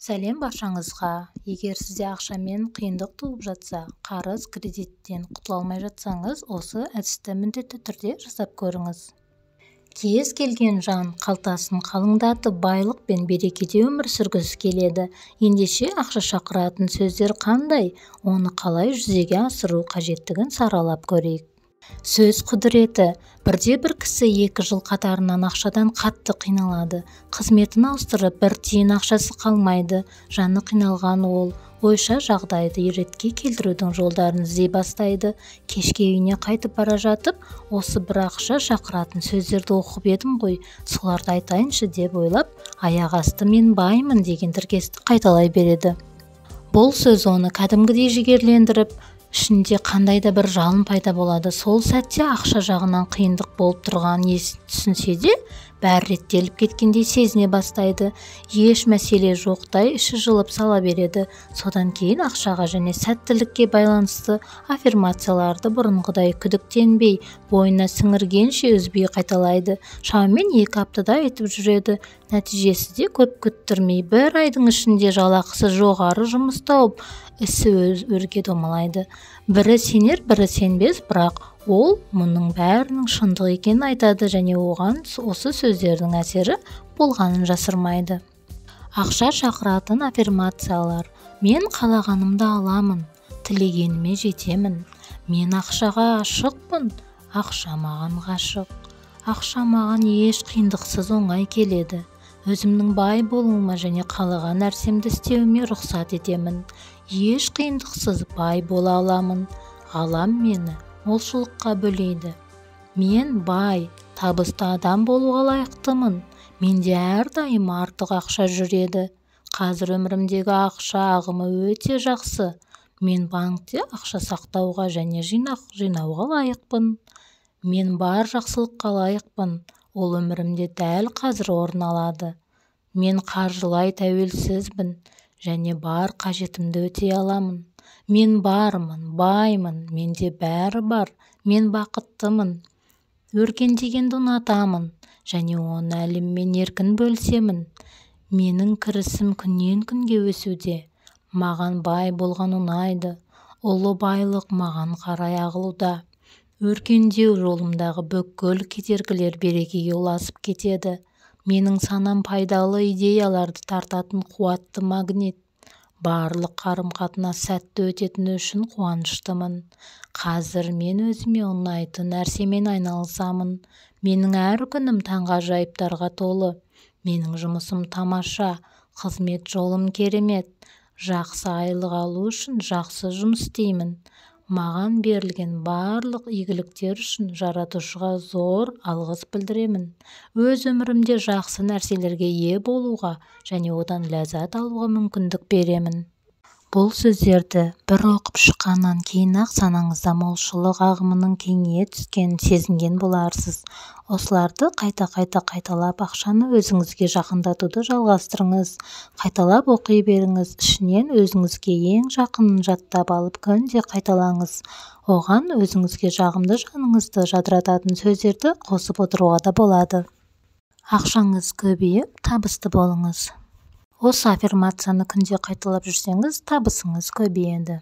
Сәлем баршаңызға. Егер сізде ақшамен қиындық туып жатса, қарыз, кредиттен құтыла алмай жатсаңыз, осы әдісті міндетті түрде жасап көріңіз. Кез келген жан қалтасын қалыңдатып байлық пен берекеде өмір сүргісі келеді. Ендеше ақша шақыратын сөздер қандай? Оны қалай жүзеге асыру қажеттігін саралап көрейік. Сөз құдіреті. Бірде-бір кісі 2 жыл қатарынан ақшадан қатты қиналады. Қызметін ауыстырып, 1 тиын ақшасы қалмайды. Жаны қиналған ол ойша жағдайды ретке келтірудің жолдарын іздей бастайды. Кешке үйіне қайтып бара жатып, осы бір ақша шақыратын сөздерді оқып едім ғой, соларды айтайыншы деп ойлап, аяқ асты мен баймын деген тіркесті қайталай береді. Бұл сөз оны кәдімгідей жігерлендіріп, ішінде қандай да бір жалын пайда болады. Сол сәтте ақша жағынан қиындық болып тұрған түсінсе де, бәрі реттеліп кеткендей сезіне бастайды. Еш мәселе жоқтай іші жылып сала береді. Содан кейін ақшаға және сәттілікке байланысты аффирмацияларды бұрынғыдай күдіктенбей, бойына сіңіргенше үзбей қайталайды. Шамамен 2 аптада айтып жүреді. Нәтижесі де көп күттірмей, 1 айдың ішінде жалақысы жоғары жұмыс тауып, ісі өрге домалайды. Бірі сенер, бірі сенбес, бірақ ол мұның бәрінің шындық екенін айтады және оған осы сөздердің әсері болғанын жасырмайды. Ақша шақыратын аффирмациялар. Мен қалағанымды аламын, тілегеніме жетемін. Мен ақшаға ашықпын, ақша маған ғашық. Ақша маған еш қиындықсыз оңай келеді. Өзімнің бай болуыма және қалаған нәрсемді істеуіме рұқсат етемін. Еш қиындықсыз бай бола аламын. Ғалам мені молшылыққа бөлейді. Мен бай, табысты адам болуға лайықтымын. Менде әрдайым артық ақша жүреді. Қазір өмірімдегі ақша ағымы өте жақсы. Мен банкте ақша сақтауға және жинауға лайықпын. Мен бар жақсылыққа лайықпын. Ол өмірімде дәл қазір орын алады. Мен қаржылай тәуелсізбін және бар қажетімді өтей аламын. Мен бармын, баймын, менде бәрі бар. Мен бақыттымын. Өркендегенді ұнатамын және оны әлеммен еркін бөлісемін. Менің кірісім күннен күнге өсуде. Маған бай болған ұнайды. Ұлы байлық маған қарай ағылуда. Өркендеу жолымдағы бүкіл кедергілер берекеге ұласып кетеді. Менің санам пайдалы идеяларды тартатын қуатты магнит. Барлық қарым-қатынас сәтті өтетіні үшін қуаныштымын. Қазір мен өзіме ұнайтын нәрсемен айналысамын. Менің әр күнім таңғажайыптарға толы. Менің жұмысым тамаша, қызмет жолым керемет. Жақсы айлық алу үшін жақсы жұмыс істеймін. Маған берілген барлық игіліктер үшін жаратушыға зор алғыс білдіремін. Өз өмірімде жақсы нәрселерге ие болуға және одан ләззат алуға мүмкіндік беремін. Бұл сөздерді бір оқып шыққаннан кейін-ақ санаңызда молшылық ағымының кеңейе түскенін сезінген боларсыз. Осыларды қайта-қайта қайталап ақшаны өзіңізге жақындатуды жалғастырыңыз. Қайталап оқи беріңіз. Ішінен өзіңізге ең жақынын жаттап алып күнде қайталаңыз. Оған өзіңізге жағымды жаныңызды жадырататын сөздерді қосып отыруға да болады. Ақшаңыз көбейіп, табысты болыңыз. Осы аффирмацияны күнде қайталап жүрсеңіз, табысыңыз көбейеді.